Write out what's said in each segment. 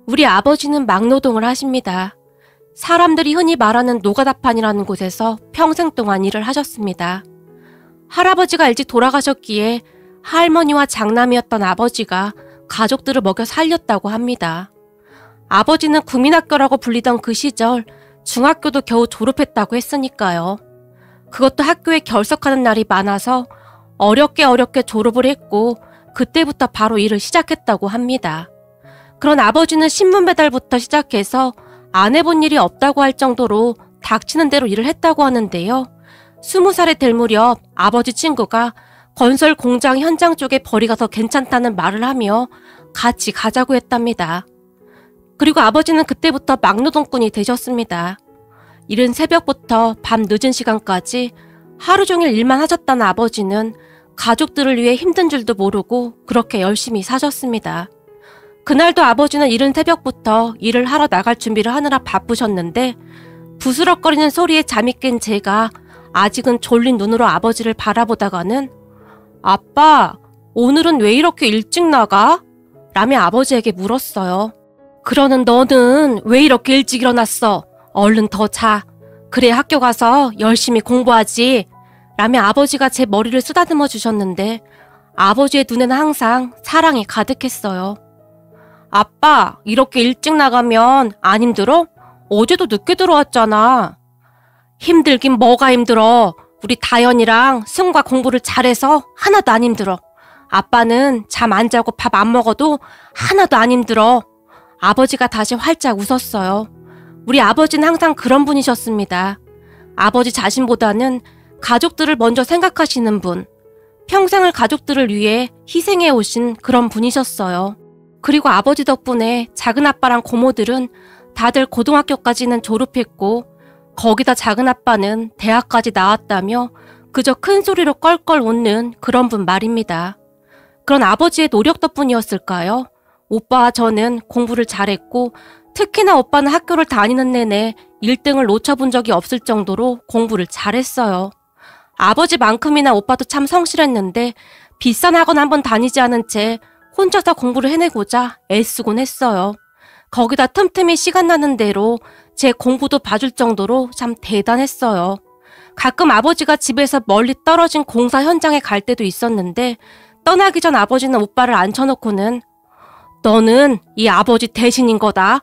우리 아버지는 막노동을 하십니다. 사람들이 흔히 말하는 노가다판이라는 곳에서 평생 동안 일을 하셨습니다. 할아버지가 일찍 돌아가셨기에 할머니와 장남이었던 아버지가 가족들을 먹여 살렸다고 합니다. 아버지는 국민학교라고 불리던 그 시절 중학교도 겨우 졸업했다고 했으니까요. 그것도 학교에 결석하는 날이 많아서 어렵게 졸업을 했고 그때부터 바로 일을 시작했다고 합니다. 그런 아버지는 신문 배달부터 시작해서 안 해본 일이 없다고 할 정도로 닥치는 대로 일을 했다고 하는데요. 20살이 될 무렵 아버지 친구가 건설 공장 현장 쪽에 벌이가 더 괜찮다는 말을 하며 같이 가자고 했답니다. 그리고 아버지는 그때부터 막노동꾼이 되셨습니다. 이른 새벽부터 밤 늦은 시간까지 하루 종일 일만 하셨다는 아버지는 가족들을 위해 힘든 줄도 모르고 그렇게 열심히 사셨습니다. 그날도 아버지는 이른 새벽부터 일을 하러 나갈 준비를 하느라 바쁘셨는데 부스럭거리는 소리에 잠이 깬 제가 아직은 졸린 눈으로 아버지를 바라보다가는 아빠, 오늘은 왜 이렇게 일찍 나가? 라며 아버지에게 물었어요. 그러는 너는 왜 이렇게 일찍 일어났어? 얼른 더 자. 그래 학교 가서 열심히 공부하지. 라며 아버지가 제 머리를 쓰다듬어 주셨는데 아버지의 눈에는 항상 사랑이 가득했어요. 아빠, 이렇게 일찍 나가면 안 힘들어? 어제도 늦게 들어왔잖아. 힘들긴 뭐가 힘들어. 우리 다현이랑 승과 공부를 잘해서 하나도 안 힘들어. 아빠는 잠 안 자고 밥 안 먹어도 하나도 안 힘들어. 아버지가 다시 활짝 웃었어요. 우리 아버지는 항상 그런 분이셨습니다. 아버지 자신보다는 가족들을 먼저 생각하시는 분, 평생을 가족들을 위해 희생해 오신 그런 분이셨어요. 그리고 아버지 덕분에 작은아빠랑 고모들은 다들 고등학교까지는 졸업했고 거기다 작은아빠는 대학까지 나왔다며 그저 큰 소리로 껄껄 웃는 그런 분 말입니다. 그런 아버지의 노력 덕분이었을까요? 오빠와 저는 공부를 잘했고 특히나 오빠는 학교를 다니는 내내 1등을 놓쳐본 적이 없을 정도로 공부를 잘했어요. 아버지만큼이나 오빠도 참 성실했는데 비싼 학원 한번 다니지 않은 채 혼자서 공부를 해내고자 애쓰곤 했어요. 거기다 틈틈이 시간 나는 대로 제 공부도 봐줄 정도로 참 대단했어요. 가끔 아버지가 집에서 멀리 떨어진 공사 현장에 갈 때도 있었는데 떠나기 전 아버지는 오빠를 앉혀놓고는 너는 이 아버지 대신인 거다.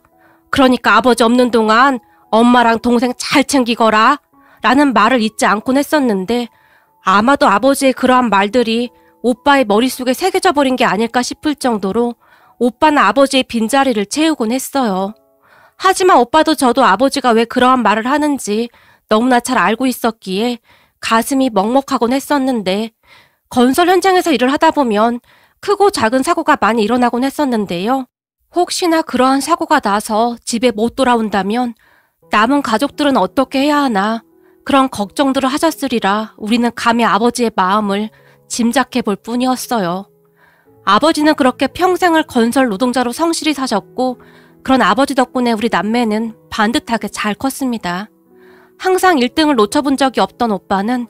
그러니까 아버지 없는 동안 엄마랑 동생 잘 챙기거라. 라는 말을 잊지 않곤 했었는데 아마도 아버지의 그러한 말들이 오빠의 머릿속에 새겨져 버린 게 아닐까 싶을 정도로 오빠는 아버지의 빈자리를 채우곤 했어요. 하지만 오빠도 저도 아버지가 왜 그러한 말을 하는지 너무나 잘 알고 있었기에 가슴이 먹먹하곤 했었는데 건설 현장에서 일을 하다 보면 크고 작은 사고가 많이 일어나곤 했었는데요. 혹시나 그러한 사고가 나서 집에 못 돌아온다면 남은 가족들은 어떻게 해야 하나 그런 걱정들을 하셨으리라 우리는 감히 아버지의 마음을 짐작해 볼 뿐이었어요. 아버지는 그렇게 평생을 건설 노동자로 성실히 사셨고 그런 아버지 덕분에 우리 남매는 반듯하게 잘 컸습니다. 항상 1등을 놓쳐본 적이 없던 오빠는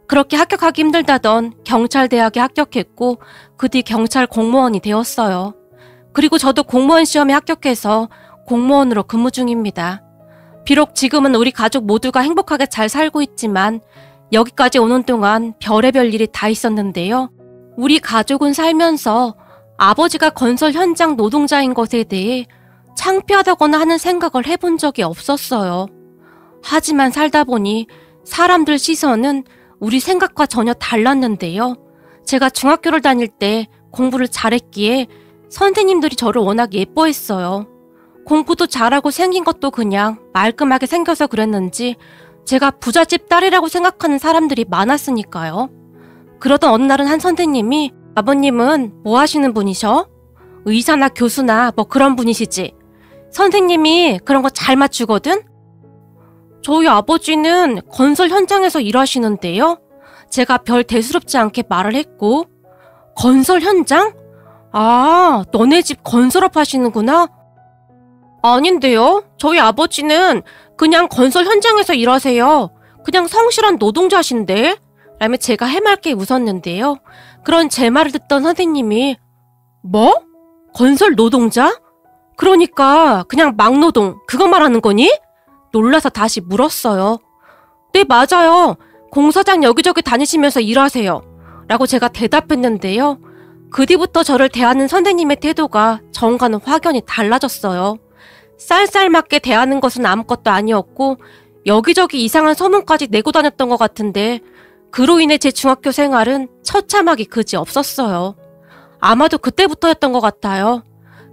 그렇게 합격하기 힘들다던 경찰대학에 합격했고 그 뒤 경찰 공무원이 되었어요. 그리고 저도 공무원 시험에 합격해서 공무원으로 근무 중입니다. 비록 지금은 우리 가족 모두가 행복하게 잘 살고 있지만 여기까지 오는 동안 별의별 일이 다 있었는데요. 우리 가족은 살면서 아버지가 건설 현장 노동자인 것에 대해 창피하다거나 하는 생각을 해본 적이 없었어요. 하지만 살다 보니 사람들 시선은 우리 생각과 전혀 달랐는데요. 제가 중학교를 다닐 때 공부를 잘했기에 선생님들이 저를 워낙 예뻐했어요. 공부도 잘하고 생긴 것도 그냥 말끔하게 생겨서 그랬는지 제가 부잣집 딸이라고 생각하는 사람들이 많았으니까요. 그러던 어느 날은 한 선생님이 아버님은 뭐 하시는 분이셔? 의사나 교수나 뭐 그런 분이시지? 선생님이 그런 거 잘 맞추거든? 저희 아버지는 건설 현장에서 일하시는데요. 제가 별 대수롭지 않게 말을 했고 건설 현장? 아, 너네 집 건설업 하시는구나? 아닌데요. 저희 아버지는 그냥 건설 현장에서 일하세요. 그냥 성실한 노동자신데? 라며 제가 해맑게 웃었는데요. 그런 제 말을 듣던 선생님이 뭐? 건설 노동자? 그러니까 그냥 막노동 그거 말하는 거니? 놀라서 다시 물었어요. 네, 맞아요. 공사장 여기저기 다니시면서 일하세요. 라고 제가 대답했는데요. 그 뒤부터 저를 대하는 선생님의 태도가 전과는 확연히 달라졌어요. 쌀쌀맞게 대하는 것은 아무것도 아니었고 여기저기 이상한 소문까지 내고 다녔던 것 같은데 그로 인해 제 중학교 생활은 처참하기 그지 없었어요. 아마도 그때부터였던 것 같아요.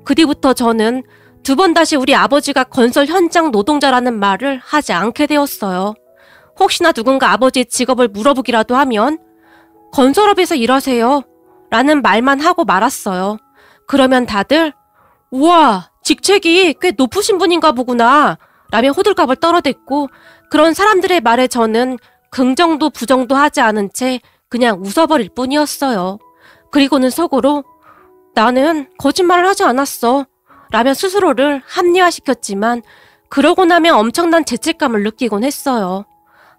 그 뒤부터 저는 두 번 다시 우리 아버지가 건설 현장 노동자라는 말을 하지 않게 되었어요. 혹시나 누군가 아버지의 직업을 물어보기라도 하면 건설업에서 일하세요 라는 말만 하고 말았어요. 그러면 다들 우와, 직책이 꽤 높으신 분인가 보구나 라며 호들갑을 떨어댔고 그런 사람들의 말에 저는 긍정도 부정도 하지 않은 채 그냥 웃어버릴 뿐이었어요. 그리고는 속으로 나는 거짓말을 하지 않았어 라며 스스로를 합리화시켰지만 그러고 나면 엄청난 죄책감을 느끼곤 했어요.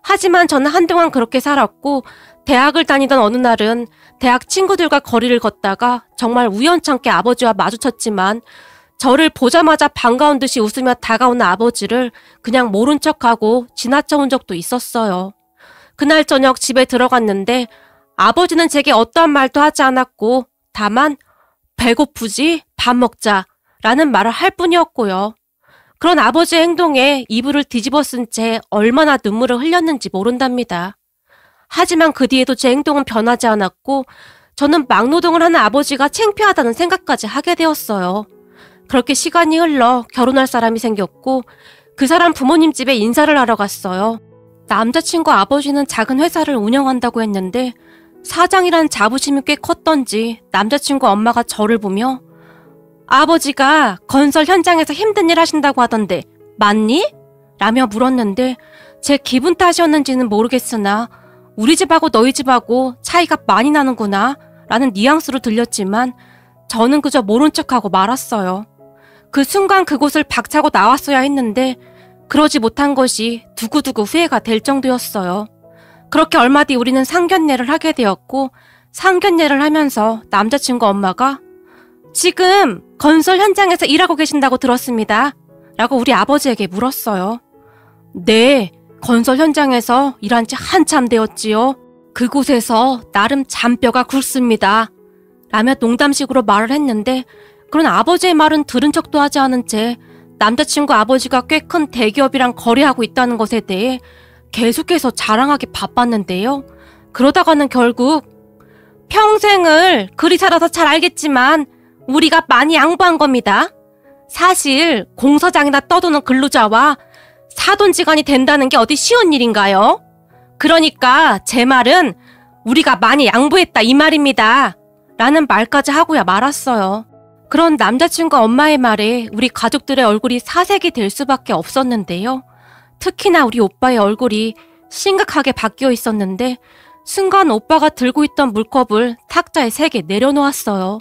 하지만 저는 한동안 그렇게 살았고 대학을 다니던 어느 날은 대학 친구들과 거리를 걷다가 정말 우연찮게 아버지와 마주쳤지만 저를 보자마자 반가운 듯이 웃으며 다가오는 아버지를 그냥 모른 척하고 지나쳐온 적도 있었어요. 그날 저녁 집에 들어갔는데 아버지는 제게 어떠한 말도 하지 않았고 다만 배고프지? 밥 먹자 라는 말을 할 뿐이었고요. 그런 아버지의 행동에 이불을 뒤집어 쓴 채 얼마나 눈물을 흘렸는지 모른답니다. 하지만 그 뒤에도 제 행동은 변하지 않았고 저는 막노동을 하는 아버지가 창피하다는 생각까지 하게 되었어요. 그렇게 시간이 흘러 결혼할 사람이 생겼고 그 사람 부모님 집에 인사를 하러 갔어요. 남자친구 아버지는 작은 회사를 운영한다고 했는데 사장이란 자부심이 꽤 컸던지 남자친구 엄마가 저를 보며 아버지가 건설 현장에서 힘든 일 하신다고 하던데 맞니? 라며 물었는데 제 기분 탓이었는지는 모르겠으나 우리 집하고 너희 집하고 차이가 많이 나는구나 라는 뉘앙스로 들렸지만 저는 그저 모른 척하고 말았어요. 그 순간 그곳을 박차고 나왔어야 했는데 그러지 못한 것이 두고두고 후회가 될 정도였어요. 그렇게 얼마 뒤 우리는 상견례를 하게 되었고 상견례를 하면서 남자친구 엄마가 지금 건설 현장에서 일하고 계신다고 들었습니다. 라고 우리 아버지에게 물었어요. 네, 건설 현장에서 일한 지 한참 되었지요. 그곳에서 나름 잔뼈가 굵습니다. 라며 농담식으로 말을 했는데 그런 아버지의 말은 들은 척도 하지 않은 채 남자친구 아버지가 꽤 큰 대기업이랑 거래하고 있다는 것에 대해 계속해서 자랑하기 바빴는데요. 그러다가는 결국 평생을 그리 살아서 잘 알겠지만 우리가 많이 양보한 겁니다. 사실 공사장이나 떠도는 근로자와 사돈지간이 된다는 게 어디 쉬운 일인가요? 그러니까 제 말은 우리가 많이 양보했다 이 말입니다. 라는 말까지 하고야 말았어요. 그런 남자친구 엄마의 말에 우리 가족들의 얼굴이 사색이 될 수밖에 없었는데요. 특히나 우리 오빠의 얼굴이 심각하게 바뀌어 있었는데 순간 오빠가 들고 있던 물컵을 탁자에 3개 내려놓았어요.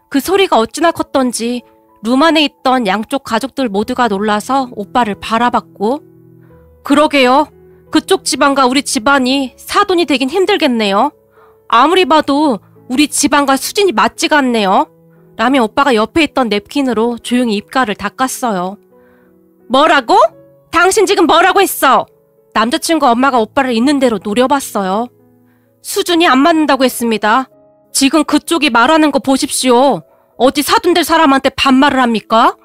그 소리가 어찌나 컸던지 룸 안에 있던 양쪽 가족들 모두가 놀라서 오빠를 바라봤고 그러게요. 그쪽 집안과 우리 집안이 사돈이 되긴 힘들겠네요. 아무리 봐도 우리 집안과 수준이 맞지가 않네요. 라며 오빠가 옆에 있던 냅킨으로 조용히 입가를 닦았어요. 뭐라고? 당신 지금 뭐라고 했어? 남자친구 엄마가 오빠를 있는 대로 노려봤어요. 수준이 안 맞는다고 했습니다. 지금 그쪽이 말하는 거 보십시오. 어디 사돈될 사람한테 반말을 합니까?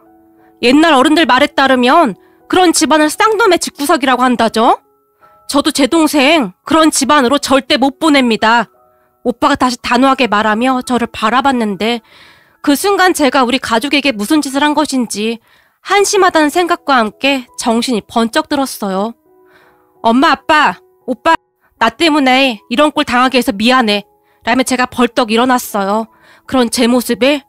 옛날 어른들 말에 따르면 그런 집안을 쌍놈의 집구석이라고 한다죠. 저도 제 동생 그런 집안으로 절대 못 보냅니다. 오빠가 다시 단호하게 말하며 저를 바라봤는데 그 순간 제가 우리 가족에게 무슨 짓을 한 것인지 한심하다는 생각과 함께 정신이 번쩍 들었어요. 엄마, 아빠, 오빠, 나 때문에 이런 꼴 당하게 해서 미안해. 라며 제가 벌떡 일어났어요. 그런 제 모습에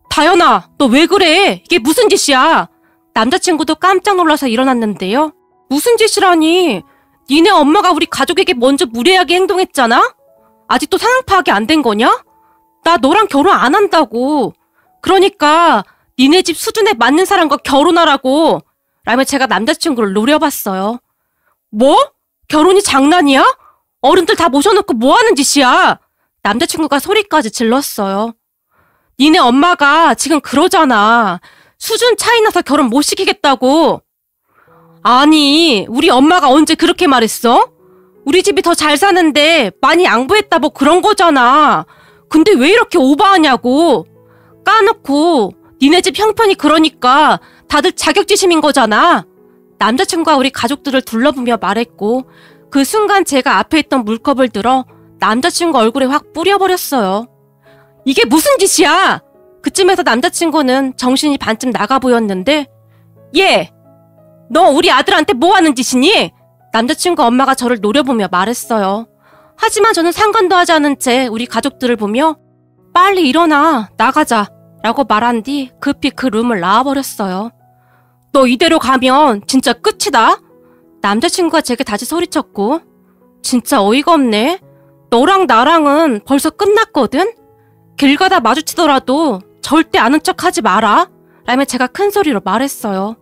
다현아, 너 왜 그래? 이게 무슨 짓이야? 남자친구도 깜짝 놀라서 일어났는데요. 무슨 짓이라니? 니네 엄마가 우리 가족에게 먼저 무례하게 행동했잖아? 아직도 상황 파악이 안 된 거냐? 나 너랑 결혼 안 한다고. 그러니까 니네 집 수준에 맞는 사람과 결혼하라고. 라며 제가 남자친구를 노려봤어요. 뭐? 결혼이 장난이야? 어른들 다 모셔놓고 뭐 하는 짓이야? 남자친구가 소리까지 질렀어요. 니네 엄마가 지금 그러잖아. 수준 차이 나서 결혼 못 시키겠다고. 아니, 우리 엄마가 언제 그렇게 말했어? 우리 집이 더 잘 사는데 많이 양보했다 뭐 그런 거잖아. 근데 왜 이렇게 오버하냐고. 까놓고 니네 집 형편이 그러니까 다들 자격지심인 거잖아. 남자친구가 우리 가족들을 둘러보며 말했고 그 순간 제가 앞에 있던 물컵을 들어 남자친구 얼굴에 확 뿌려버렸어요. 이게 무슨 짓이야? 그쯤에서 남자친구는 정신이 반쯤 나가 보였는데 얘! 너 우리 아들한테 뭐 하는 짓이니? 남자친구 엄마가 저를 노려보며 말했어요. 하지만 저는 상관도 하지 않은 채 우리 가족들을 보며 빨리 일어나 나가자 라고 말한 뒤 급히 그 룸을 나와버렸어요. 너 이대로 가면 진짜 끝이다. 남자친구가 제게 다시 소리쳤고 진짜 어이가 없네. 너랑 나랑은 벌써 끝났거든? 길 가다 마주치더라도 절대 아는 척하지 마라 라며 제가 큰 소리로 말했어요.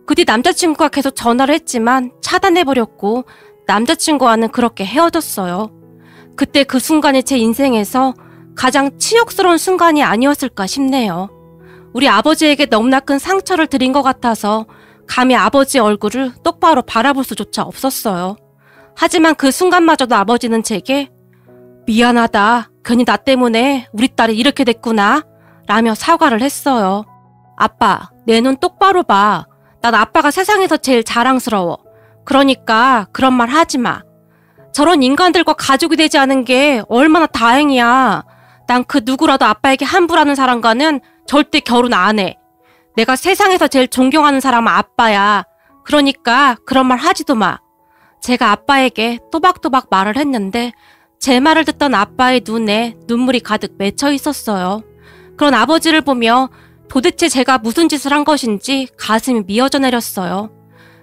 그 뒤 남자친구가 계속 전화를 했지만 차단해버렸고 남자친구와는 그렇게 헤어졌어요. 그때 그 순간이 제 인생에서 가장 치욕스러운 순간이 아니었을까 싶네요. 우리 아버지에게 너무나 큰 상처를 드린 것 같아서 감히 아버지 얼굴을 똑바로 바라볼 수조차 없었어요. 하지만 그 순간마저도 아버지는 제게 미안하다. 괜히 나 때문에 우리 딸이 이렇게 됐구나 라며 사과를 했어요. 아빠, 내 눈 똑바로 봐. 난 아빠가 세상에서 제일 자랑스러워. 그러니까 그런 말 하지 마. 저런 인간들과 가족이 되지 않은 게 얼마나 다행이야. 난 그 누구라도 아빠에게 함부로하는 사람과는 절대 결혼 안 해. 내가 세상에서 제일 존경하는 사람은 아빠야. 그러니까 그런 말 하지도 마. 제가 아빠에게 또박또박 말을 했는데 제 말을 듣던 아빠의 눈에 눈물이 가득 맺혀 있었어요. 그런 아버지를 보며 도대체 제가 무슨 짓을 한 것인지 가슴이 미어져 내렸어요.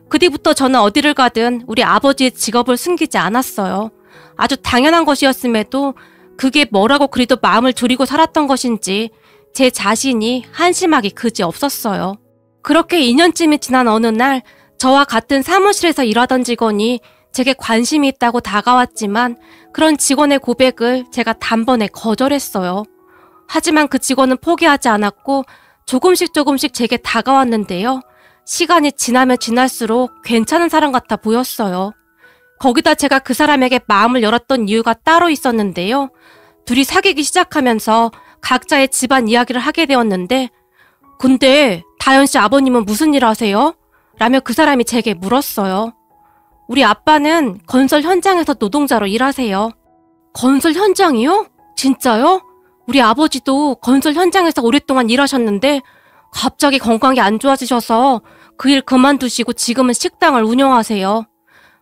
그 뒤부터 저는 어디를 가든 우리 아버지의 직업을 숨기지 않았어요. 아주 당연한 것이었음에도 그게 뭐라고 그리도 마음을 졸이고 살았던 것인지 제 자신이 한심하기 그지 없었어요. 그렇게 2년쯤이 지난 어느 날 저와 같은 사무실에서 일하던 직원이 제게 관심이 있다고 다가왔지만 그런 직원의 고백을 제가 단번에 거절했어요. 하지만 그 직원은 포기하지 않았고 조금씩 제게 다가왔는데요. 시간이 지나면 지날수록 괜찮은 사람 같아 보였어요. 거기다 제가 그 사람에게 마음을 열었던 이유가 따로 있었는데요. 둘이 사귀기 시작하면서 각자의 집안 이야기를 하게 되었는데 근데 다현 씨 아버님은 무슨 일 하세요? 라며 그 사람이 제게 물었어요. 우리 아빠는 건설 현장에서 노동자로 일하세요. 건설 현장이요? 진짜요? 우리 아버지도 건설 현장에서 오랫동안 일하셨는데 갑자기 건강이 안 좋아지셔서 그 일 그만두시고 지금은 식당을 운영하세요.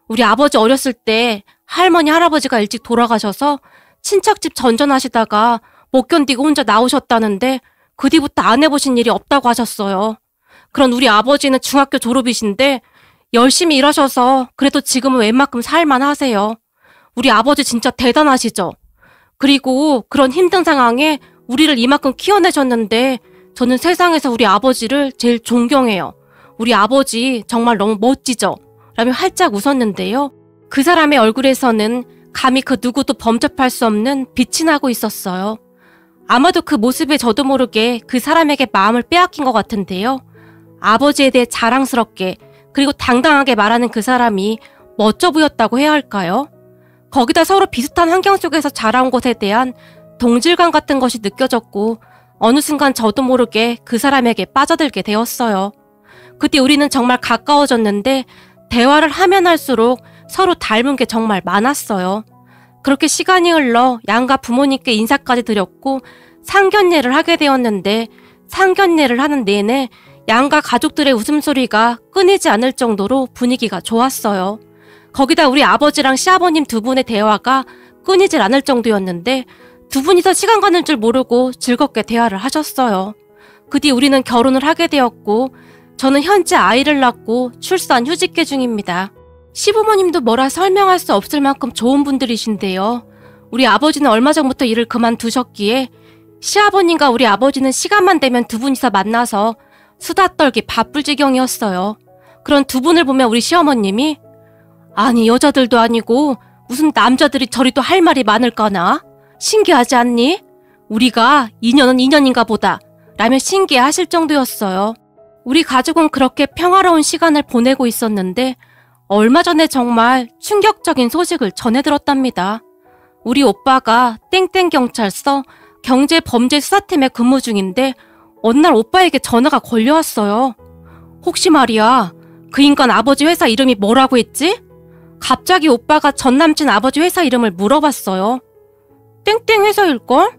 우리 아버지 어렸을 때 할머니, 할아버지가 일찍 돌아가셔서 친척집 전전하시다가 못 견디고 혼자 나오셨다는데 그 뒤부터 안 해보신 일이 없다고 하셨어요. 그런 우리 아버지는 중학교 졸업이신데 열심히 일하셔서 그래도 지금은 웬만큼 살만 하세요. 우리 아버지 진짜 대단하시죠? 그리고 그런 힘든 상황에 우리를 이만큼 키워내셨는데 저는 세상에서 우리 아버지를 제일 존경해요. 우리 아버지 정말 너무 멋지죠? 라며 활짝 웃었는데요. 그 사람의 얼굴에서는 감히 그 누구도 범접할 수 없는 빛이 나고 있었어요. 아마도 그 모습에 저도 모르게 그 사람에게 마음을 빼앗긴 것 같은데요. 아버지에 대해 자랑스럽게 그리고 당당하게 말하는 그 사람이 멋져 보였다고 해야 할까요? 거기다 서로 비슷한 환경 속에서 자라온 것에 대한 동질감 같은 것이 느껴졌고 어느 순간 저도 모르게 그 사람에게 빠져들게 되었어요. 그때 우리는 정말 가까워졌는데 대화를 하면 할수록 서로 닮은 게 정말 많았어요. 그렇게 시간이 흘러 양가 부모님께 인사까지 드렸고 상견례를 하게 되었는데 상견례를 하는 내내 양가 가족들의 웃음소리가 끊이지 않을 정도로 분위기가 좋았어요. 거기다 우리 아버지랑 시아버님 두 분의 대화가 끊이질 않을 정도였는데 두 분이서 시간 가는 줄 모르고 즐겁게 대화를 하셨어요. 그 뒤 우리는 결혼을 하게 되었고 저는 현재 아이를 낳고 출산 휴직계 중입니다. 시부모님도 뭐라 설명할 수 없을 만큼 좋은 분들이신데요. 우리 아버지는 얼마 전부터 일을 그만두셨기에 시아버님과 우리 아버지는 시간만 되면 두 분이서 만나서 수다 떨기 바쁠 지경이었어요. 그런 두 분을 보며 우리 시어머님이 아니 여자들도 아니고 무슨 남자들이 저리 또 할 말이 많을까나? 신기하지 않니? 우리가 인연은 인연인가 보다 라며 신기해하실 정도였어요. 우리 가족은 그렇게 평화로운 시간을 보내고 있었는데 얼마 전에 정말 충격적인 소식을 전해 들었답니다. 우리 오빠가 땡땡경찰서 경제범죄수사팀에 근무 중인데 어느 날 오빠에게 전화가 걸려왔어요. 혹시 말이야, 그 인간 아버지 회사 이름이 뭐라고 했지? 갑자기 오빠가 전 남친 아버지 회사 이름을 물어봤어요. 땡땡 회사일걸?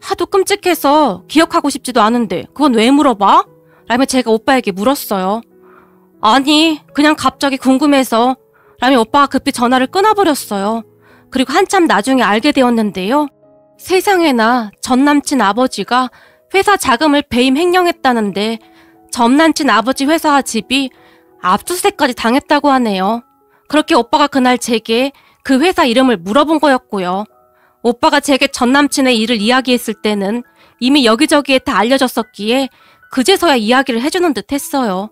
하도 끔찍해서 기억하고 싶지도 않은데 그건 왜 물어봐? 라며 제가 오빠에게 물었어요. 아니, 그냥 갑자기 궁금해서 라며 오빠가 급히 전화를 끊어버렸어요. 그리고 한참 나중에 알게 되었는데요. 세상에나 전 남친 아버지가 회사 자금을 배임 횡령했다는데 전 남친 아버지 회사와 집이 압수수색까지 당했다고 하네요. 그렇게 오빠가 그날 제게 그 회사 이름을 물어본 거였고요. 오빠가 제게 전 남친의 일을 이야기했을 때는 이미 여기저기에 다 알려졌었기에 그제서야 이야기를 해주는 듯 했어요.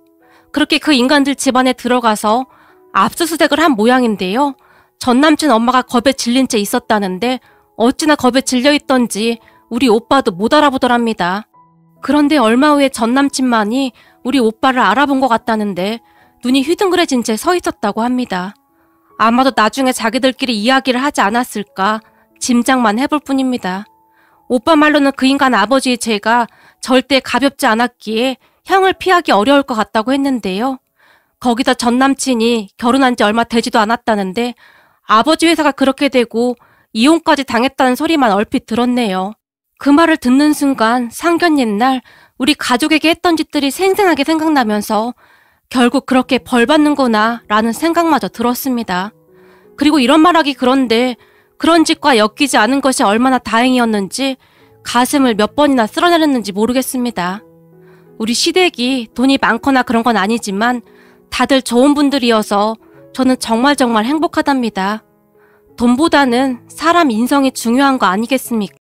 그렇게 그 인간들 집안에 들어가서 압수수색을 한 모양인데요. 전 남친 엄마가 겁에 질린 채 있었다는데 어찌나 겁에 질려있던지 우리 오빠도 못 알아보더랍니다. 그런데 얼마 후에 전 남친만이 우리 오빠를 알아본 것 같다는데 눈이 휘둥그레진 채 서 있었다고 합니다. 아마도 나중에 자기들끼리 이야기를 하지 않았을까 짐작만 해볼 뿐입니다. 오빠 말로는 그 인간 아버지의 죄가 절대 가볍지 않았기에 형을 피하기 어려울 것 같다고 했는데요. 거기다 전 남친이 결혼한 지 얼마 되지도 않았다는데 아버지 회사가 그렇게 되고 이혼까지 당했다는 소리만 얼핏 들었네요. 그 말을 듣는 순간 상견 옛날 우리 가족에게 했던 짓들이 생생하게 생각나면서 결국 그렇게 벌 받는구나 라는 생각마저 들었습니다. 그리고 이런 말하기 그런데 그런 짓과 엮이지 않은 것이 얼마나 다행이었는지 가슴을 몇 번이나 쓸어내렸는지 모르겠습니다. 우리 시댁이 돈이 많거나 그런 건 아니지만 다들 좋은 분들이어서 저는 정말 행복하답니다. 돈보다는 사람 인성이 중요한 거 아니겠습니까?